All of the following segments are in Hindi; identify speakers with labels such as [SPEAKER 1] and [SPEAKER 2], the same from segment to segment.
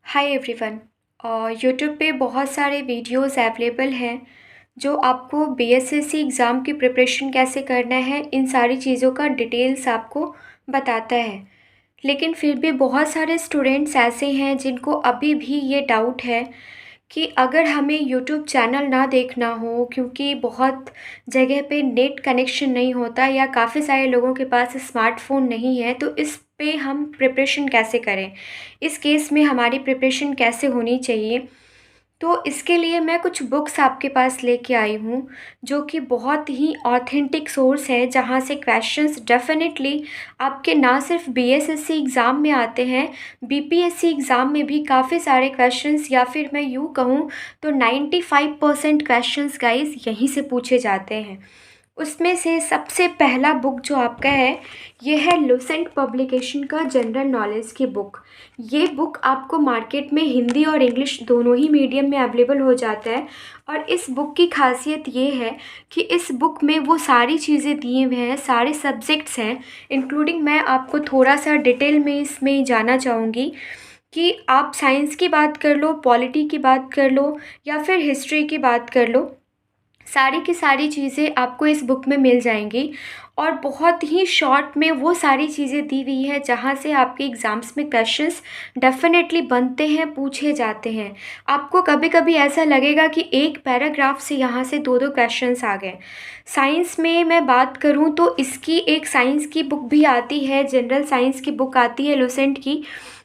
[SPEAKER 1] Hi everyone. यूट्यूब पे बहुत सारे वीडियोस अवेलेबल हैं जो आपको बीएसएससी एग्ज़ाम की प्रिपरेशन कैसे करना है, इन सारी चीज़ों का डिटेल्स आपको बताता है। लेकिन फिर भी बहुत सारे स्टूडेंट्स ऐसे हैं जिनको अभी भी ये डाउट है कि अगर हमें यूट्यूब चैनल ना देखना हो क्योंकि बहुत जगह पे नेट कनेक्शन नहीं होता या काफ़ी सारे लोगों के पास स्मार्टफ़ोन नहीं है, तो इस पे हम प्रिपरेशन कैसे करें, इस केस में हमारी प्रिपरेशन कैसे होनी चाहिए। तो इसके लिए मैं कुछ बुक्स आपके पास लेके आई हूँ जो कि बहुत ही ऑथेंटिक सोर्स है, जहाँ से क्वेश्चंस डेफिनेटली आपके ना सिर्फ बीएसएससी एग्ज़ाम में आते हैं, बीपीएससी एग्ज़ाम में भी काफ़ी सारे क्वेश्चंस, या फिर मैं यूँ कहूँ तो 95% क्वेश्चंस गाइस यहीं से पूछे जाते हैं। उसमें से सबसे पहला बुक जो आपका है, ये है लुसेंट पब्लिकेशन का जनरल नॉलेज की बुक। ये बुक आपको मार्केट में हिंदी और इंग्लिश दोनों ही मीडियम में अवेलेबल हो जाता है। और इस बुक की खासियत ये है कि इस बुक में वो सारी चीज़ें दिए हुए हैं, सारे सब्जेक्ट्स हैं, इंक्लूडिंग मैं आपको थोड़ा सा डिटेल में इसमें जाना चाहूँगी कि आप साइंस की बात कर लो, पॉलिटी की बात कर लो, या फिर हिस्ट्री की बात कर लो, सारी की सारी चीज़ें आपको इस बुक में मिल जाएंगी। और बहुत ही शॉर्ट में वो सारी चीज़ें दी हुई है जहाँ से आपके एग्ज़ाम्स में क्वेश्चंस डेफिनेटली बनते हैं, पूछे जाते हैं। आपको कभी कभी ऐसा लगेगा कि एक पैराग्राफ से यहाँ से दो दो क्वेश्चंस आ गए। साइंस में मैं बात करूँ तो इसकी एक साइंस की बुक भी आती है, जनरल साइंस की बुक आती है लुसेंट की।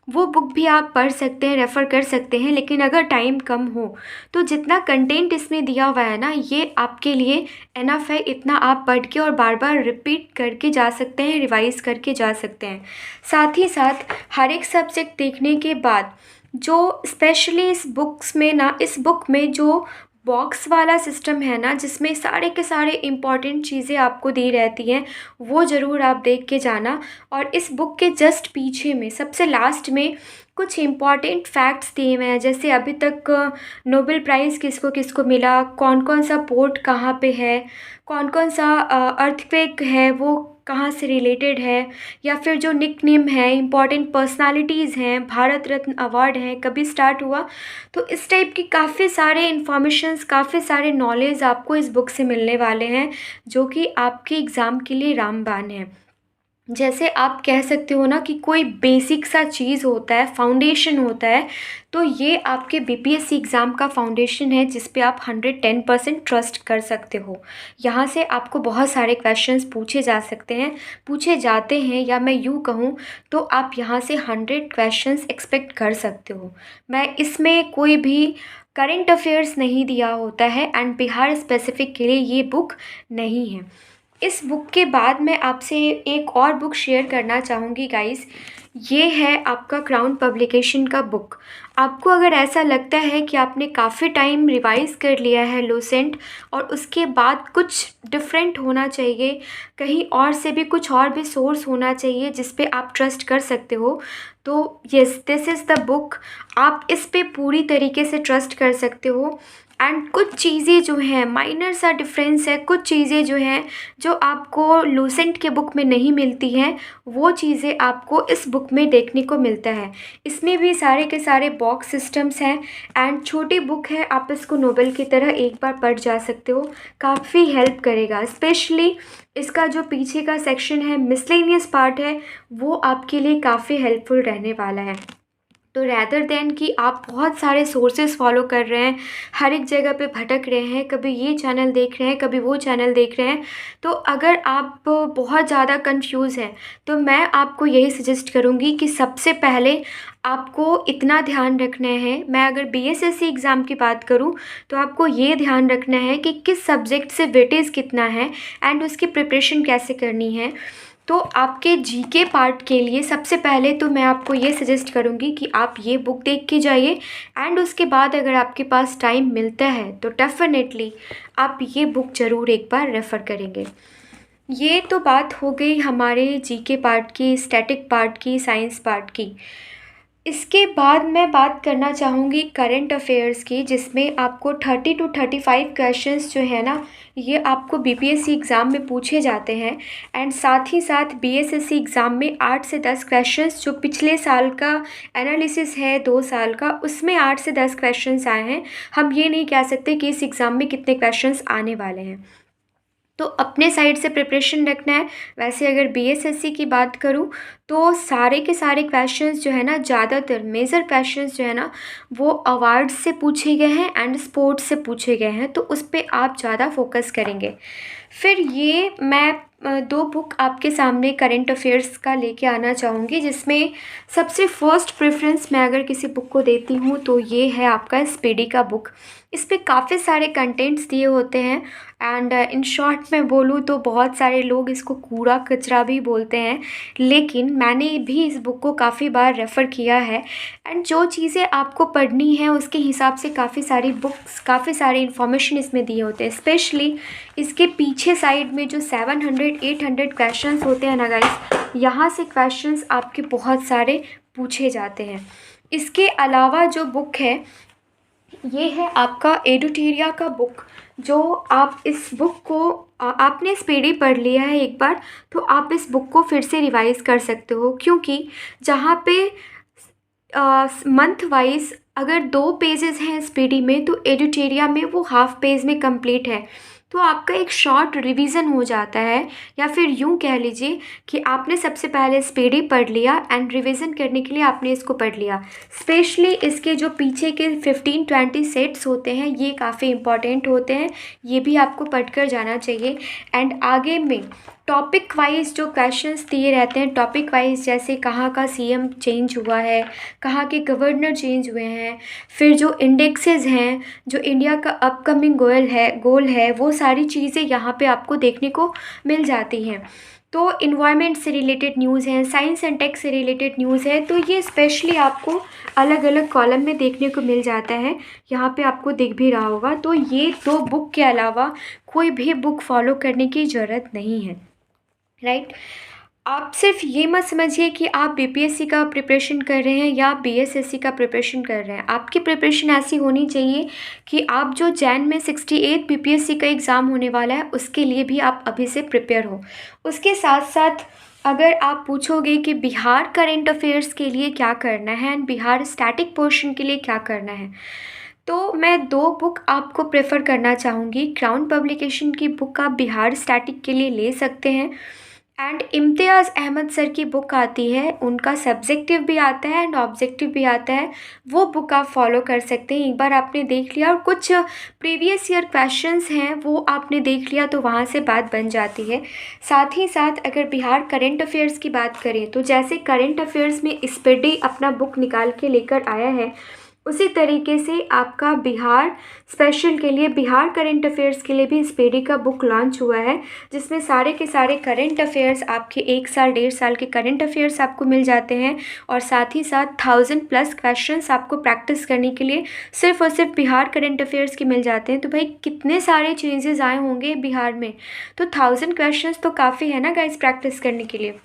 [SPEAKER 1] वो बुक भी आप पढ़ सकते हैं, रेफ़र कर सकते हैं, लेकिन अगर टाइम कम हो तो जितना कंटेंट इसमें दिया हुआ है ना, ये आपके लिए एनफ है। इतना आप पढ़ के और बार बार रिपीट करके जा सकते हैं, रिवाइज करके जा सकते हैं। साथ ही साथ हर एक सब्जेक्ट देखने के बाद जो स्पेशली इस बुक में जो बॉक्स वाला सिस्टम है ना, जिसमें सारे के सारे इम्पॉर्टेंट चीज़ें आपको दी रहती हैं, वो ज़रूर आप देख के जाना। और इस बुक के जस्ट पीछे में सबसे लास्ट में कुछ इम्पॉर्टेंट फैक्ट्स दिए हुए हैं, जैसे अभी तक नोबेल प्राइज़ किसको किसको मिला, कौन कौन सा पोर्ट कहाँ पे है, कौन कौन सा अर्थक्वेक है वो कहाँ से रिलेटेड है, या फिर जो निकनेम है, इम्पॉर्टेंट पर्सनालिटीज़ हैं, भारत रत्न अवार्ड है कभी स्टार्ट हुआ। तो इस टाइप की काफ़ी सारे इन्फॉर्मेशंस, काफ़ी सारे नॉलेज आपको इस बुक से मिलने वाले हैं, जो कि आपके एग्ज़ाम के लिए रामबाण है। जैसे आप कह सकते हो ना कि कोई बेसिक सा चीज़ होता है, फाउंडेशन होता है, तो ये आपके बीपीएससी एग्ज़ाम का फाउंडेशन है जिस पे आप 110% ट्रस्ट कर सकते हो। यहाँ से आपको बहुत सारे क्वेश्चंस पूछे जा सकते हैं, पूछे जाते हैं, या मैं यूँ कहूँ तो आप यहाँ से 100 क्वेश्चंस एक्सपेक्ट कर सकते हो। मैं इसमें कोई भी करंट अफेयर्स नहीं दिया होता है, एंड बिहार स्पेसिफिक के लिए ये बुक नहीं है। इस बुक के बाद मैं आपसे एक और बुक शेयर करना चाहूँगी गाइस। ये है आपका क्राउन पब्लिकेशन का बुक। आपको अगर ऐसा लगता है कि आपने काफ़ी टाइम रिवाइज़ कर लिया है लुसेंट, और उसके बाद कुछ डिफरेंट होना चाहिए, कहीं और से भी कुछ और भी सोर्स होना चाहिए जिस पे आप ट्रस्ट कर सकते हो, तो yes, this is the book. आप इस पे पूरी तरीके से ट्रस्ट कर सकते हो। एंड कुछ चीज़ें जो हैं, माइनर सा डिफरेंस है, कुछ चीज़ें जो हैं जो आपको लूसेंट के बुक में नहीं मिलती हैं, वो चीज़ें आपको इस बुक में देखने को मिलता है। इसमें भी सारे के सारे बॉक्स सिस्टम्स हैं, एंड छोटी बुक है, आप इसको नोवेल की तरह एक बार पढ़ जा सकते हो। काफ़ी हेल्प करेगा, स्पेशली इसका जो पीछे का सेक्शन है, मिसलेनियस पार्ट है, वो आपके लिए काफ़ी हेल्पफुल रहने वाला है। तो रैदर देन कि आप बहुत सारे सोर्सेज फॉलो कर रहे हैं, हर एक जगह पे भटक रहे हैं, कभी ये चैनल देख रहे हैं, कभी वो चैनल देख रहे हैं, तो अगर आप बहुत ज़्यादा कंफ्यूज हैं तो मैं आपको यही सजेस्ट करूँगी कि सबसे पहले आपको इतना ध्यान रखना है। मैं अगर बीएसएससी एग्ज़ाम की बात करूँ तो आपको ये ध्यान रखना है कि किस सब्जेक्ट से वेटेज कितना है, एंड उसकी प्रिपरेशन कैसे करनी है। तो आपके जीके पार्ट के लिए सबसे पहले तो मैं आपको ये सजेस्ट करूँगी कि आप ये बुक देख के जाइए, एंड उसके बाद अगर आपके पास टाइम मिलता है तो डेफ़िनेटली आप ये बुक ज़रूर एक बार रेफ़र करेंगे। ये तो बात हो गई हमारे जीके पार्ट की, स्टैटिक पार्ट की, साइंस पार्ट की। इसके बाद मैं बात करना चाहूँगी करंट अफेयर्स की, जिसमें आपको 30 टू 35 क्वेश्चंस जो है ना, ये आपको बीपीएससी एग्ज़ाम में पूछे जाते हैं। एंड साथ ही साथ बीएसएससी एग्ज़ाम में 8 से 10 क्वेश्चंस, जो पिछले साल का एनालिसिस है 2 साल का, उसमें 8 से 10 क्वेश्चंस आए हैं। हम ये नहीं कह सकते कि इस एग्ज़ाम में कितने क्वेश्चंस आने वाले हैं, तो अपने साइड से प्रिपरेशन रखना है। वैसे अगर बीएसएससी की बात करूँ तो सारे के सारे क्वेश्चंस जो है ना, ज़्यादातर मेजर क्वेश्चंस जो है ना, वो अवार्ड्स से पूछे गए हैं एंड स्पोर्ट्स से पूछे गए हैं, तो उस पर आप ज़्यादा फोकस करेंगे। फिर ये मैं दो बुक आपके सामने करंट अफेयर्स का लेके आना चाहूँगी, जिसमें सबसे फर्स्ट प्रेफरेंस मैं अगर किसी बुक को देती हूँ तो ये है आपका स्पीडी का बुक। इस पे काफ़ी सारे कंटेंट्स दिए होते हैं एंड इन शॉर्ट मैं बोलूँ तो बहुत सारे लोग इसको कूड़ा कचरा भी बोलते हैं, लेकिन मैंने भी इस बुक को काफ़ी बार रेफ़र किया है। एंड जो चीज़ें आपको पढ़नी है उसके हिसाब से काफ़ी सारी बुक्स, काफ़ी सारे इन्फॉर्मेशन इसमें दिए होते हैं। स्पेशली इसके पीछे साइड में जो 700-800 क्वेश्चंस होते हैं ना गाइस, यहाँ से क्वेश्चंस आपके बहुत सारे पूछे जाते हैं। इसके अलावा जो बुक है, ये है आपका एडुटेरिया का बुक। जो आप इस बुक को आपने स्पीडी पढ़ लिया है एक बार, तो आप इस बुक को फिर से रिवाइज़ कर सकते हो, क्योंकि जहाँ पे मंथ वाइज अगर 2 पेजेस हैं स्पीडी में, तो एडुटेरिया में वो हाफ पेज में कंप्लीट है। तो आपका एक शॉर्ट रिवीजन हो जाता है, या फिर यूँ कह लीजिए कि आपने सबसे पहले स्पीडी पढ़ लिया एंड रिवीजन करने के लिए आपने इसको पढ़ लिया। स्पेशली इसके जो पीछे के 15-20 सेट्स होते हैं, ये काफ़ी इंपॉर्टेंट होते हैं, ये भी आपको पढ़कर जाना चाहिए। एंड आगे में टॉपिक वाइज जो क्वेश्चंस दिए रहते हैं, टॉपिक वाइज, जैसे कहाँ का सीएम चेंज हुआ है, कहाँ के गवर्नर चेंज हुए हैं, फिर जो इंडेक्सेस हैं, जो इंडिया का अपकमिंग गोल है, वो सारी चीज़ें यहाँ पे आपको देखने को मिल जाती हैं। तो इन्वायरमेंट से रिलेटेड न्यूज़ हैं, साइंस एंड टेक से रिलेटेड न्यूज़ है, तो ये स्पेशली आपको अलग अलग कॉलम में देखने को मिल जाता है। यहाँ पे आपको दिख भी रहा होगा। तो ये 2 बुक के अलावा कोई भी बुक फॉलो करने की ज़रूरत नहीं है, राइट। आप सिर्फ ये मत समझिए कि आप बीपीएससी का प्रिपरेशन कर रहे हैं या बीएसएससी का प्रिपरेशन कर रहे हैं। आपकी प्रिपरेशन ऐसी होनी चाहिए कि आप जो जैन में 68 बीपीएससी का एग्ज़ाम होने वाला है, उसके लिए भी आप अभी से प्रिपेयर हो। उसके साथ साथ अगर आप पूछोगे कि बिहार करंट अफेयर्स के लिए क्या करना है एंड बिहार स्टैटिक पोर्शन के लिए क्या करना है, तो मैं 2 बुक आपको प्रेफर करना चाहूँगी। क्राउन पब्लिकेशन की बुक आप बिहार स्टैटिक के लिए ले सकते हैं, एंड इम्तियाज़ अहमद सर की बुक आती है, उनका सब्जेक्टिव भी आता है एंड ऑब्जेक्टिव भी आता है, वो बुक आप फॉलो कर सकते हैं। एक बार आपने देख लिया और कुछ प्रीवियस ईयर क्वेश्चंस हैं वो आपने देख लिया, तो वहाँ से बात बन जाती है। साथ ही साथ अगर बिहार करंट अफेयर्स की बात करें, तो जैसे करंट अफेयर्स में स्पीडी अपना बुक निकाल के लेकर आया है, उसी तरीके से आपका बिहार स्पेशल के लिए, बिहार करंट अफेयर्स के लिए भी स्पीडी का बुक लॉन्च हुआ है, जिसमें सारे के सारे करंट अफेयर्स, आपके 1 साल 1.5 साल के करंट अफेयर्स आपको मिल जाते हैं। और साथ ही साथ 1000+ क्वेश्चंस आपको प्रैक्टिस करने के लिए सिर्फ और सिर्फ बिहार करंट अफेयर्स के मिल जाते हैं। तो भाई कितने सारे चेंजेस आए होंगे बिहार में, तो 1000 क्वेश्चंस तो काफ़ी है ना गाइस प्रैक्टिस करने के लिए।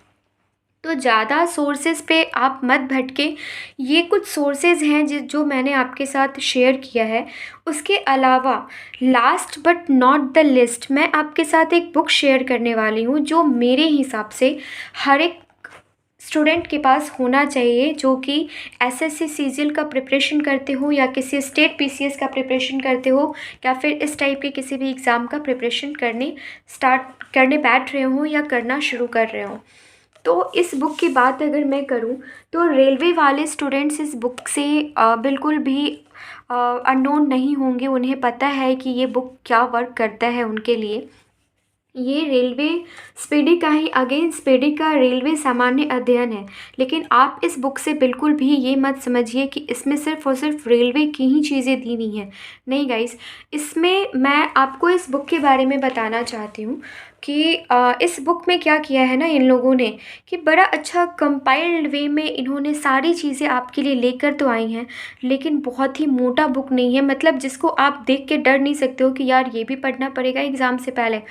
[SPEAKER 1] तो ज़्यादा सोर्सेज़ पे आप मत भटके। ये कुछ सोर्सेज़ हैं जो मैंने आपके साथ शेयर किया है। उसके अलावा last but not the list, मैं आपके साथ एक बुक शेयर करने वाली हूँ, जो मेरे हिसाब से हर एक स्टूडेंट के पास होना चाहिए, जो कि एसएससी सीजीएल का प्रिपरेशन करते हो, या किसी स्टेट पीसीएस का प्रिपरेशन करते हो, या फिर इस टाइप के किसी भी एग्ज़ाम का प्रिपरेशन करने बैठ रहे हो या करना शुरू कर रहे हो। तो इस बुक की बात अगर मैं करूं, तो रेलवे वाले स्टूडेंट्स इस बुक से बिल्कुल भी अननोन नहीं होंगे। उन्हें पता है कि ये बुक क्या वर्क करता है उनके लिए। ये रेलवे स्पीडी का ही, अगेन स्पीडी का रेलवे सामान्य अध्ययन है, लेकिन आप इस बुक से बिल्कुल भी ये मत समझिए कि इसमें सिर्फ और सिर्फ रेलवे की ही चीज़ें दी हुई हैं। नहीं गाइस, इसमें मैं आपको इस बुक के बारे में बताना चाहती हूँ कि इस बुक में क्या किया है ना इन लोगों ने, कि बड़ा अच्छा कंपाइल्ड वे में इन्होंने सारी चीज़ें आपके लिए लेकर तो आई हैं, लेकिन बहुत ही मोटा बुक नहीं है, मतलब जिसको आप देख के डर नहीं सकते हो कि यार ये भी पढ़ना पड़ेगा एग्ज़ाम से पहले।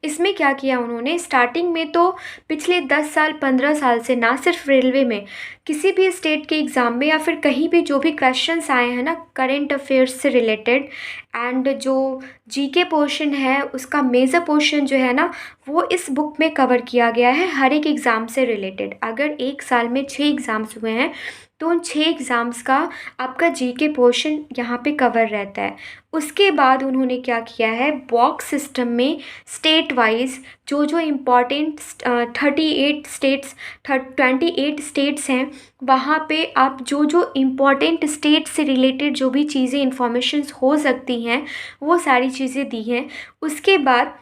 [SPEAKER 1] इसमें क्या किया उन्होंने, स्टार्टिंग में तो पिछले 10 साल 15 साल से ना सिर्फ रेलवे में, किसी भी स्टेट के एग्ज़ाम में या फिर कहीं भी जो भी क्वेश्चंस आए हैं ना करंट अफेयर्स से रिलेटेड, एंड जो जीके पोर्शन है उसका मेजर पोर्शन जो है ना वो इस बुक में कवर किया गया है हर एक एग्ज़ाम से रिलेटेड। अगर एक साल में 6 एग्ज़ाम्स हुए हैं तो उन 6 एग्ज़ाम्स का आपका जीके पोर्शन यहाँ पे कवर रहता है। उसके बाद उन्होंने क्या किया है, बॉक्स सिस्टम में स्टेट वाइज जो जो इम्पॉर्टेंट 28 स्टेट्स हैं वहाँ पे आप जो जो इम्पॉर्टेंट स्टेट से रिलेटेड जो भी चीज़ें इंफॉर्मेशंस हो सकती हैं वो सारी चीज़ें दी हैं। उसके बाद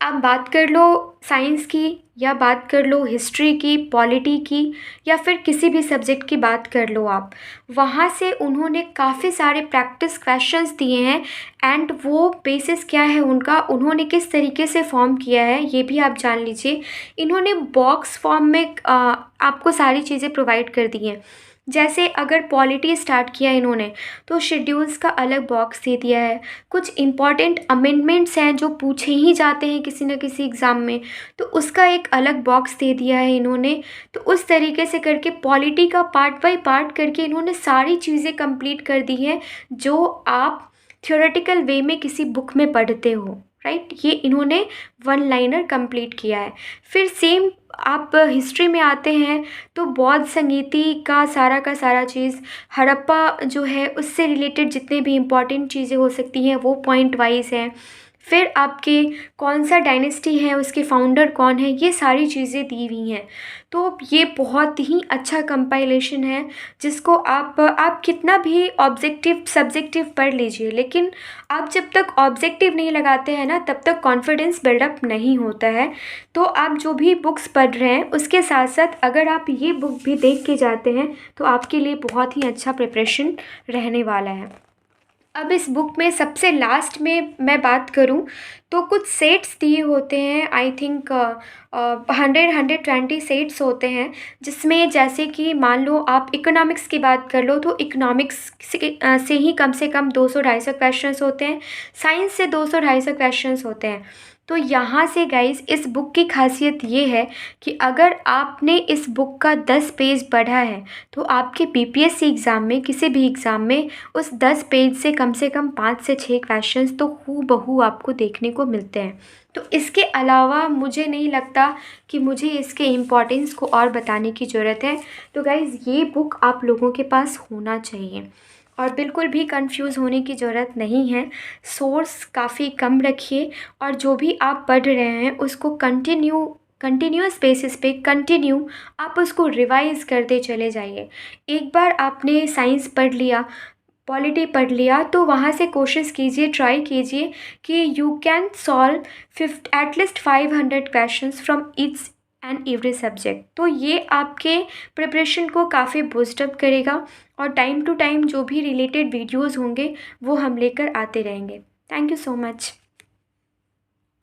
[SPEAKER 1] आप बात कर लो साइंस की, या बात कर लो हिस्ट्री की, पॉलिटी की, या फिर किसी भी सब्जेक्ट की बात कर लो आप, वहाँ से उन्होंने काफ़ी सारे प्रैक्टिस क्वेश्चंस दिए हैं। एंड वो बेसिस क्या है उनका, उन्होंने किस तरीके से फॉर्म किया है ये भी आप जान लीजिए। इन्होंने बॉक्स फॉर्म में आपको सारी चीज़ें प्रोवाइड कर दी हैं। जैसे अगर पॉलिटी स्टार्ट किया इन्होंने तो शेड्यूल्स का अलग बॉक्स दे दिया है। कुछ इम्पॉर्टेंट अमेंडमेंट्स हैं जो पूछे ही जाते हैं किसी न किसी एग्ज़ाम में, तो उसका एक अलग बॉक्स दे दिया है इन्होंने। तो उस तरीके से करके पॉलिटी का पार्ट बाय पार्ट करके इन्होंने सारी चीज़ें कंप्लीट कर दी हैं जो आप थ्योरेटिकल वे में किसी बुक में पढ़ते हो, राइट। ये इन्होंने वन लाइनर कंप्लीट किया है। फिर सेम आप हिस्ट्री में आते हैं तो बौद्ध संगीति का सारा चीज़, हड़प्पा जो है उससे रिलेटेड जितने भी इम्पॉर्टेंट चीज़ें हो सकती हैं वो पॉइंट वाइज हैं। फिर आपके कौन सा डायनेस्टी है, उसके फाउंडर कौन है, ये सारी चीज़ें दी हुई हैं। तो ये बहुत ही अच्छा कंपाइलेशन है जिसको आप कितना भी ऑब्जेक्टिव सब्जेक्टिव पढ़ लीजिए, लेकिन आप जब तक ऑब्जेक्टिव नहीं लगाते हैं ना तब तक कॉन्फिडेंस बिल्डअप नहीं होता है। तो आप जो भी बुक्स पढ़ रहे हैं उसके साथ साथ अगर आप ये बुक भी देख के जाते हैं तो आपके लिए बहुत ही अच्छा प्रिपरेशन रहने वाला है। अब इस बुक में सबसे लास्ट में मैं बात करूं तो कुछ सेट्स दिए होते हैं, आई थिंक 120 सेट्स होते हैं, जिसमें जैसे कि मान लो आप इकोनॉमिक्स की बात कर लो तो इकोनॉमिक्स से ही कम से कम 200-250 क्वेश्चंस होते हैं, साइंस से 200-250 क्वेश्चंस होते हैं। तो यहाँ से गाइज इस बुक की खासियत ये है कि अगर आपने इस बुक का 10 पेज पढ़ा है तो आपके बीपीएससी एग्ज़ाम में, किसी भी एग्ज़ाम में उस 10 पेज से कम 5 से 6 क्वेश्चंस तो हूबहू आपको देखने को मिलते हैं। तो इसके अलावा मुझे नहीं लगता कि मुझे इसके इम्पोर्टेंस को और बताने की ज़रूरत है। तो गाइज़ ये बुक आप लोगों के पास होना चाहिए और बिल्कुल भी कंफ्यूज होने की ज़रूरत नहीं है। सोर्स काफ़ी कम रखिए और जो भी आप पढ़ रहे हैं उसको कंटिन्यूअस बेसिस पे आप उसको रिवाइज़ करते चले जाइए। एक बार आपने साइंस पढ़ लिया, पॉलिटी पढ़ लिया, तो वहाँ से कोशिश कीजिए, ट्राई कीजिए कि you can solve at least 500 questions from each and every subject. तो ये आपके प्रिपरेशन को काफ़ी बूस्टअप करेगा और टाइम टू टाइम जो भी रिलेटेड वीडियोज़ होंगे वो हम लेकर आते रहेंगे। Thank you so much.